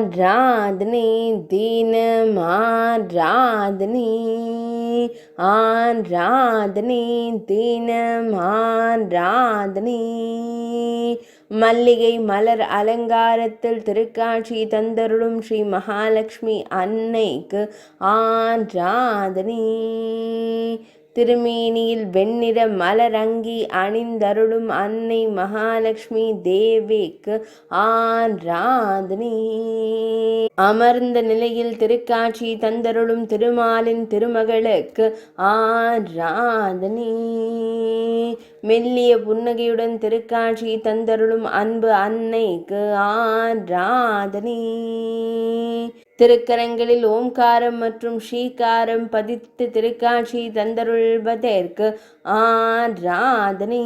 ஆராதனை தினம் ஆராதனை ஆராதனை தினம் ஆராதனை மல்லிகை மலர் அலங்காரத்தில் திருக்காட்சி தந்தருளும் ஸ்ரீ மகாலட்சுமி அன்னைக்கு ஆராதனை. திருமேனியில் வெண்ணிற மலரங்கி அணிந்தருளும் அன்னை மகாலட்சுமி தேவிக்கு ஆராதனை. அமர்ந்த நிலையில் திருக்காட்சி தந்தருளும் திருமாலின் திருமகளுக்கு ஆராதனை. மெல்லிய புன்னகையுடன் திருக்காட்சி தந்தருளும் அன்பு அன்னைக்கு ஆராதனை. திருக்கரங்களில் ஓம்காரம் மற்றும் ஸ்ரீகாரம் பதித்து திருக்காட்சி தந்தருள்வதற்கு ஆராதனை.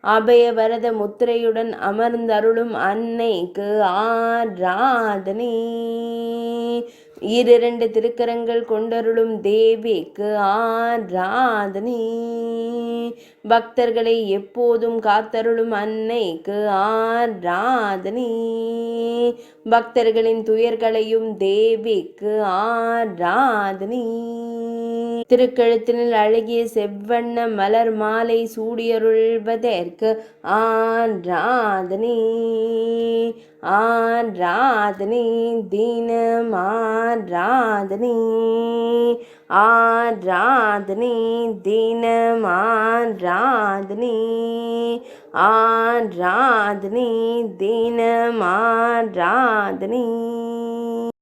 அபயவரத முத்திரையுடன் அமர்ந்தருளும் அன்னைக்கு ஆராதனை. இரண்டு திருக்கரங்கள் கொண்டருளும் தேவிக்கு ஆராதனை. பக்தர்களை எப்போதும் காத்தருளும் அன்னைக்கு ஆராதனை. பக்தர்களின் துயர்களையும் தேவிக்கு ஆராதனை. திருக்கழுத்தினில் அழகிய செவ்வண்ண மலர் மாலை சூடியருள்வதற்கு ஆராதனை. ஆராதனை தினம் ஆராதனை. ஆராதனை தினம் ஆராதனை. ஆராதனை தினம் ஆராதனை.